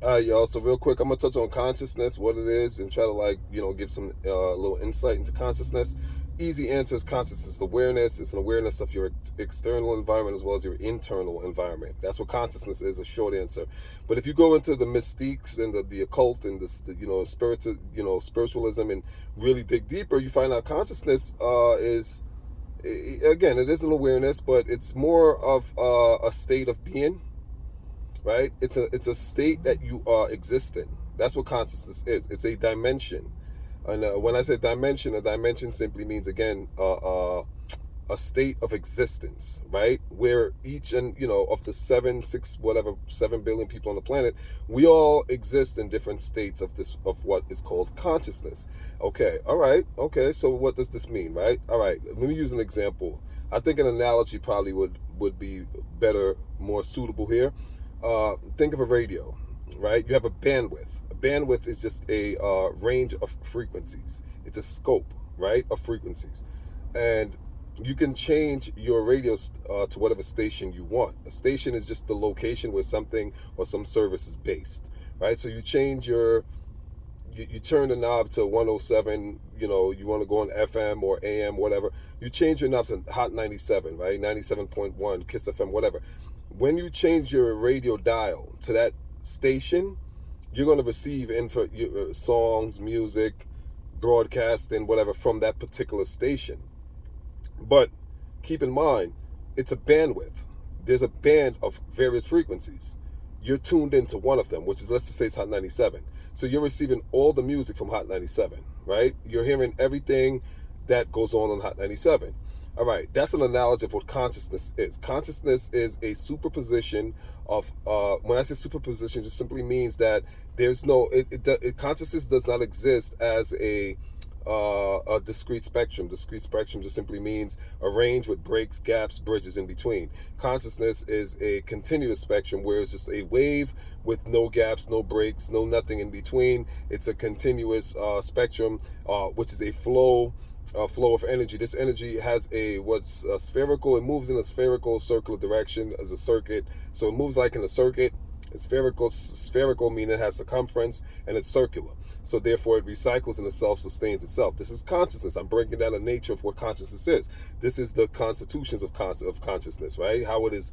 All right, y'all. So real quick, I'm gonna touch on consciousness, what it is, and try to give some little insight into consciousness. Easy answer is consciousness awareness. It's an awareness of your external environment as well as your internal environment. That's what consciousness is. A short answer. But if you go into the mystiques and the occult and spiritualism and really dig deeper, you find out consciousness again, it is an awareness, but it's more of a state of being, right? It's a state that you exist in. That's what consciousness is. It's a dimension, and when I say dimension, a dimension simply means again a state of existence, right? Where each and of the 7 billion people on the planet, we all exist in different states of what is called consciousness. Okay, all right, okay. So what does this mean, right? All right, let me use an example. I think an analogy probably would be better, more suitable here. Think of a radio, right? You have a bandwidth. A bandwidth is just a range of frequencies. It's a scope, right, of frequencies, and you can change your radio to whatever station you want. A station is just the location where something or some service is based, right? So you turn the knob to 107, you want to go on FM or AM, whatever. You change your knob to Hot 97, right? 97.1, Kiss FM, whatever. When you change your radio dial to that station, you're going to receive info, songs, music, broadcasting, whatever, from that particular station. But keep in mind, it's a bandwidth. There's a band of various frequencies. You're tuned into one of them, which is, let's just say it's Hot 97. So you're receiving all the music from Hot 97, right? You're hearing everything that goes on Hot 97. All right, that's an analogy of what consciousness is. Consciousness is a superposition of, when I say superposition, it just simply means that there's no, consciousness does not exist as a discrete spectrum. Discrete spectrum just simply means a range with breaks, gaps, bridges in between. Consciousness is a continuous spectrum where it's just a wave with no gaps, no breaks, no nothing in between. It's a continuous spectrum, which is a flow of energy. This energy has what's spherical. It moves in a spherical circular direction as a circuit. So it moves like in a circuit. It's spherical meaning it has circumference, and it's circular. So therefore it recycles and it self-sustains itself. This is consciousness. I'm breaking down the nature of what consciousness is. This is the constitutions of consciousness, right? How it is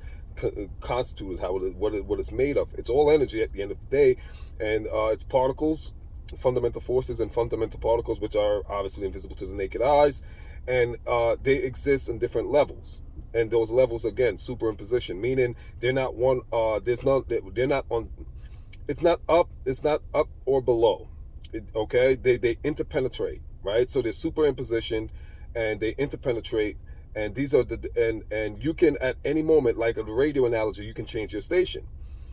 constituted, what it's made of. It's all energy at the end of the day, and it's particles, fundamental forces and fundamental particles, which are obviously invisible to the naked eyes, and they exist in different levels. And those levels, again, superimposition, meaning they're not one. They're not on. It's not up or below. Okay, they interpenetrate, right? So they're superimposition, and they interpenetrate. And these are and you can at any moment, like a radio analogy, you can change your station.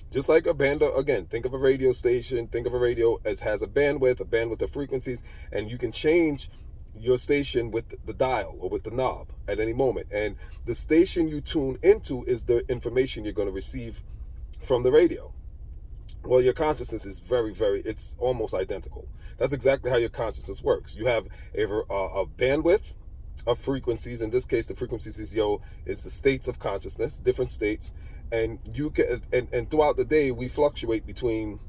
Just like a band, again, think of a radio station, think of a radio as has a bandwidth of frequencies, and you can change your station with the dial or with the knob at any moment. And the station you tune into is the information you're going to receive from the radio. Well, your consciousness is it's almost identical. That's exactly how your consciousness works. You have a bandwidth of frequencies. In this case, the frequencies is the states of consciousness, different states. And you can, and throughout the day, we fluctuate between,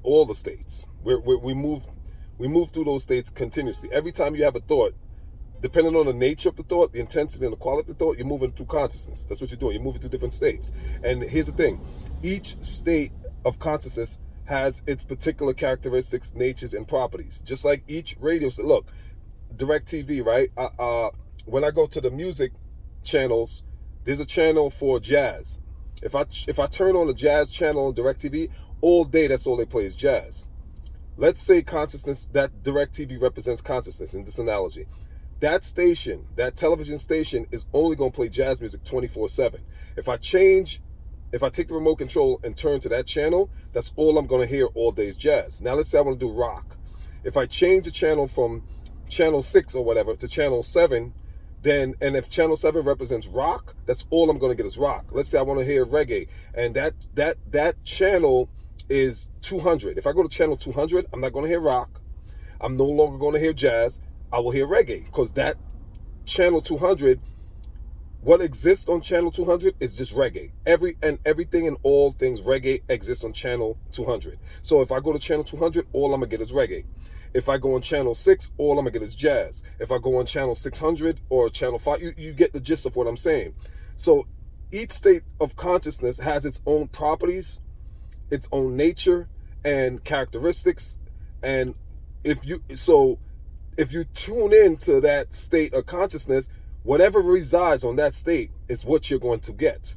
all the states. We move through those states continuously. Every time you have a thought, depending on the nature of the thought, the intensity and the quality of the thought, you're moving through consciousness. That's what you're doing. You're moving through different states. And here's the thing. Each state of consciousness has its particular characteristics, natures, and properties. Just like each radio station. Look, DirecTV, right? When I go to the music channels, there's a channel for jazz. If I turn on the jazz channel on DirecTV, all day that's all they play is jazz. Let's say consciousness, that DirecTV represents consciousness in this analogy. That station, that television station, is only going to play jazz music 24/7. If I take the remote control and turn to that channel, that's all I'm going to hear all day is jazz. Now let's say I want to do rock. If I change the channel from channel 6 or whatever to channel 7, and if channel 7 represents rock, that's all I'm going to get is rock. Let's say I want to hear reggae, and that channel is 200. If I go to channel 200, I'm not going to hear rock. I'm no longer going to hear jazz. I will hear reggae, because that channel 200 What exists on channel 200 is just reggae. Everything and all things reggae exists on channel 200. So if I go to channel 200, all I'm gonna get is reggae. If I go on channel 6, all I'm gonna get is jazz. If I go on channel 600 or channel 5, you get the gist of what I'm saying. So each state of consciousness has its own properties, its own nature and characteristics. And if you tune into that state of consciousness, whatever resides on that state is what you're going to get.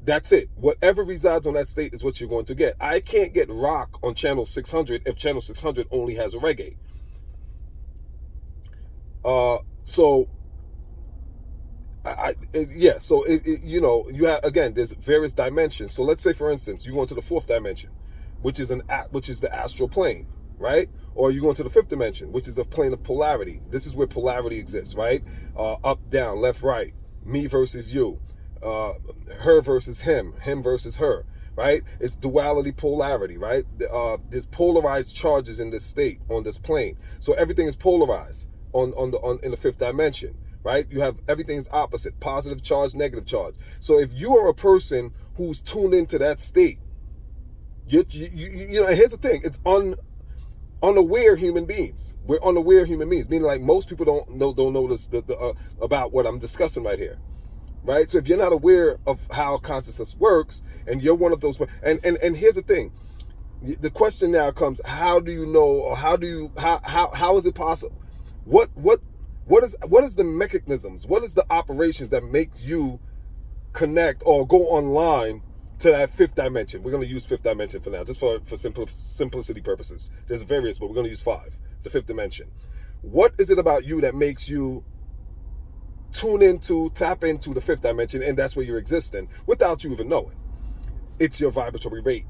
That's it. Whatever resides on that state is what you're going to get. I can't get rock on channel 600 if channel 600 only has a reggae. So you have, again, there's various dimensions. So let's say, for instance, you go into the fourth dimension, which is the astral plane, right? Or you go into the fifth dimension, which is a plane of polarity. This is where polarity exists, right? Up, down, left, right, me versus you, her versus him versus her, right? It's duality, polarity, right? There's polarized charges in this state on this plane. So everything is polarized in the fifth dimension, right? You have everything's opposite, positive charge, negative charge. So if you are a person who's tuned into that state, you know, here's the thing, it's unaware human beings. We're unaware human beings, meaning like most people don't notice about what I'm discussing right here, right? So if you're not aware of how consciousness works, and you're one of those, and here's the thing, the question now comes: how do you know, or how is it possible? What is the mechanisms? What is the operations that make you connect or go online to that fifth dimension? We're going to use fifth dimension for now, just for simplicity purposes. There's various, but we're going to use five, the fifth dimension. What is it about you that makes you tap into the fifth dimension, and that's where you're existing without you even knowing? It's your vibratory rate.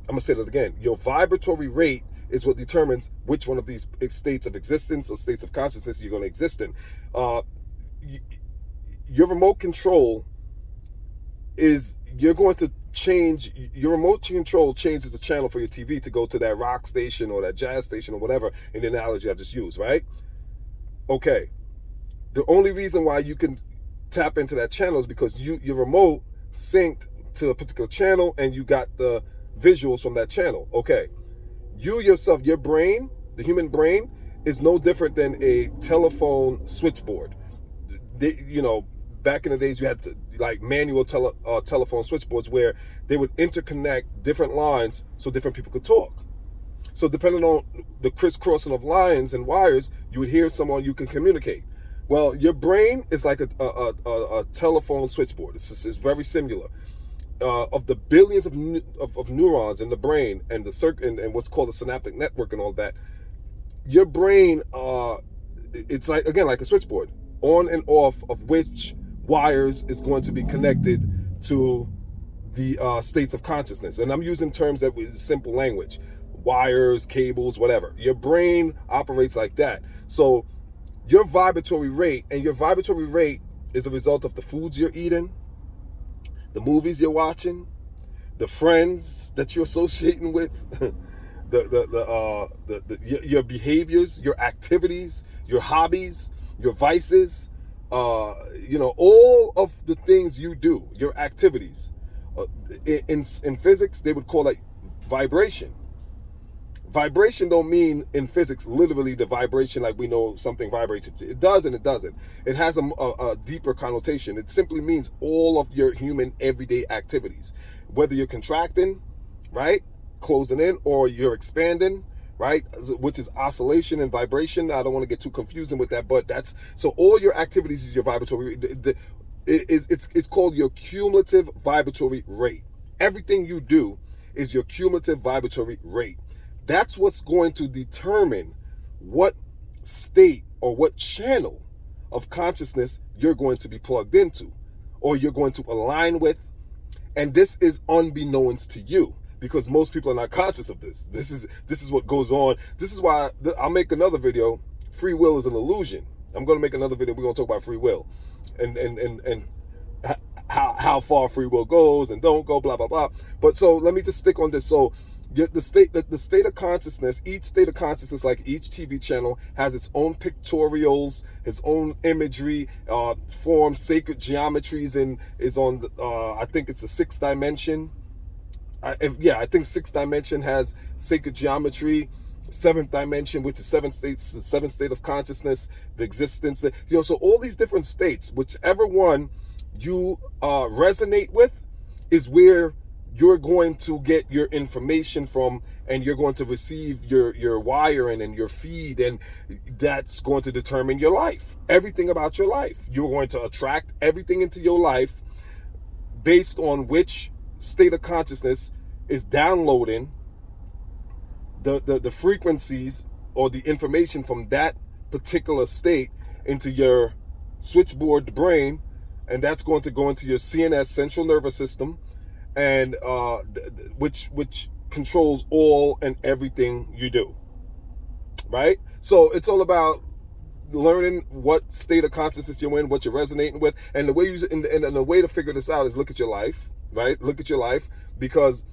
I'm going to say that again. Your vibratory rate is what determines which one of these states of existence or states of consciousness you're going to exist in. Your remote control you're going to change, your remote control changes the channel for your TV to go to that rock station or that jazz station or whatever, in the analogy I just used, right? Okay. The only reason why you can tap into that channel is because your remote synced to a particular channel and you got the visuals from that channel. Okay. You yourself, your brain, the human brain, is no different than a telephone switchboard. Back in the days, you had manual telephone switchboards where they would interconnect different lines so different people could talk. So depending on the crisscrossing of lines and wires, you would hear someone, you can communicate. Well, your brain is like a telephone switchboard. It's very similar. Of the billions of neurons in the brain and and what's called the synaptic network and all that, your brain, it's like a switchboard, on and off of which wires is going to be connected to the states of consciousness. And I'm using terms that with simple language: wires, cables, whatever. Your brain operates like that. So your vibratory rate is a result of the foods you're eating, the movies you're watching, the friends that you're associating with, your behaviors, your activities, your hobbies, your vices, all of the things you do, your activities. In physics, they would call it vibration. Vibration don't mean in physics literally the vibration like we know something vibrates. It does and it doesn't. It has a deeper connotation. It simply means all of your human everyday activities, whether you're contracting, right, closing in, or you're expanding, right, which is oscillation and vibration. I don't want to get too confusing with that, but that's so all your activities is your vibratory. It's called your cumulative vibratory rate. Everything you do is your cumulative vibratory rate. That's what's going to determine what state or what channel of consciousness you're going to be plugged into or you're going to align with. And this is unbeknownst to you because most people are not conscious of this. This is what goes on. This is why I'll make another video. Free will is an illusion. I'm going to make another video. We're going to talk about free will and how far free will goes and don't go, blah, blah, blah. But so let me just stick on this. So The state of consciousness, each state of consciousness, like each TV channel, has its own pictorials, its own imagery, forms, sacred geometries, and is on the, I think it's the sixth dimension. I think sixth dimension has sacred geometry. Seventh dimension, which is seven states, the seventh state of consciousness, the existence. So all these different states, whichever one you resonate with, is where you're going to get your information from, and you're going to receive your wiring and your feed, and that's going to determine your life. Everything about your life. You're going to attract everything into your life based on which state of consciousness is downloading the frequencies or the information from that particular state into your switchboard brain, and that's going to go into your CNS, central nervous system, and which controls all and everything you do, right? So it's all about learning what state of consciousness you're in, what you're resonating with, and the way and the way to figure this out is look at your life, right? Look at your life, because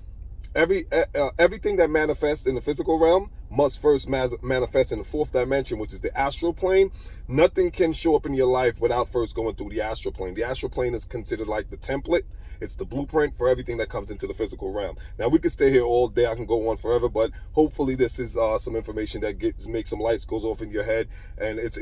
everything that manifests in the physical realm must first manifest in the fourth dimension, which is the astral plane. Nothing can show up in your life without first going through the astral plane. The astral plane is considered like the template. It's the blueprint for everything that comes into the physical realm. Now, we could stay here all day. I can go on forever, but hopefully this is some information that makes some lights goes off in your head. And it's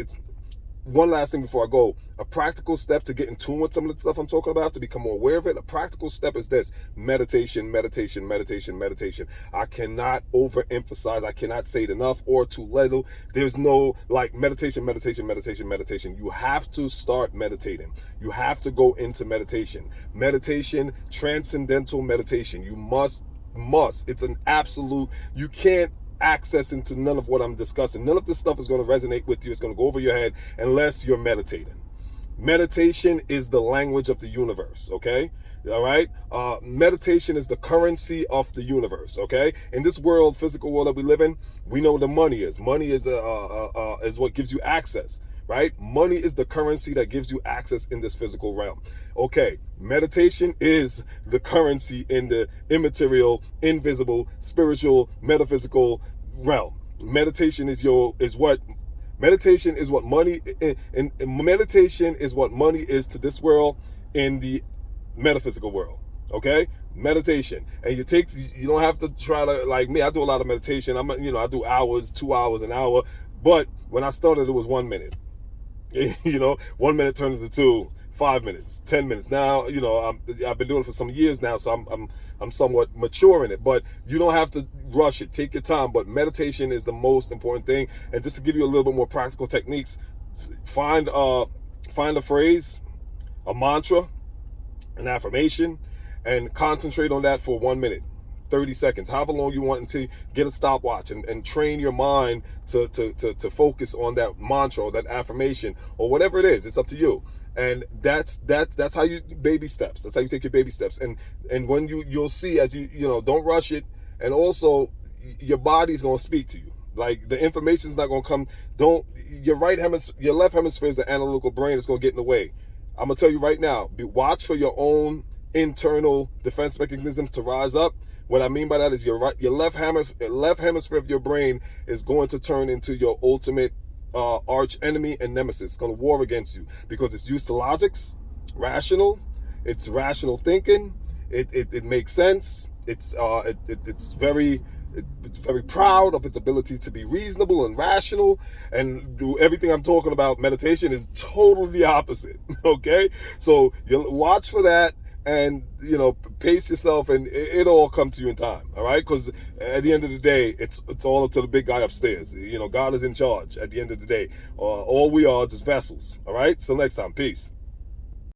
one last thing before I go. A practical step to get in tune with some of the stuff I'm talking about, to become more aware of it, a practical step is this: meditation, meditation, meditation, meditation. I cannot overemphasize, I cannot say it enough or too little. There's no like meditation, meditation, meditation, meditation. You have to start meditating. You have to go into meditation. Meditation, transcendental meditation. You must. It's an absolute, you can't access into none of what I'm discussing. None of this stuff is going to resonate with you. It's going to go over your head unless you're meditating. Meditation is the language of the universe, okay? All right? Meditation is the currency of the universe, okay? In this world, physical world that we live in, we know the money is. Money is what gives you access, right? Money is the currency that gives you access in this physical realm. Okay, meditation is the currency in the immaterial, invisible, spiritual, metaphysical realm. Meditation is what money, and meditation is what money is to this world in the metaphysical world. Okay, meditation, and you don't have to try to, like me, I do a lot of meditation. I do hours, 2 hours, an hour, but when I started, it was 1 minute. 1 minute turned into 2, 5 minutes, 10 minutes. Now, I've been doing it for some years now, so I'm somewhat mature in it. But you don't have to rush it. Take your time. But meditation is the most important thing. And just to give you a little bit more practical techniques, find a phrase, a mantra, an affirmation, and concentrate on that for 1 minute. 30 seconds, however long you want, until you get a stopwatch and train your mind to focus on that mantra or that affirmation or whatever it is. It's up to you. And that's how you baby steps. That's how you take your baby steps. And when you'll see, as you don't rush it. And also your body's going to speak to you. Like, the information is not going to come. Your left hemisphere is the analytical brain. It's going to get in the way. I'm going to tell you right now, watch for your own internal defense mechanisms to rise up. What I mean by that is your left hemisphere of your brain is going to turn into your ultimate arch enemy and nemesis. It's going to war against you because it's used to logics, it's rational thinking. It makes sense. It's very proud of its ability to be reasonable and rational, and do everything I'm talking about. Meditation is totally the opposite. Okay, so you watch for that. And pace yourself, and it'll all come to you in time. All right, because at the end of the day, it's all up to the big guy upstairs. God is in charge. At the end of the day, all we are just vessels. All right, till next time, peace.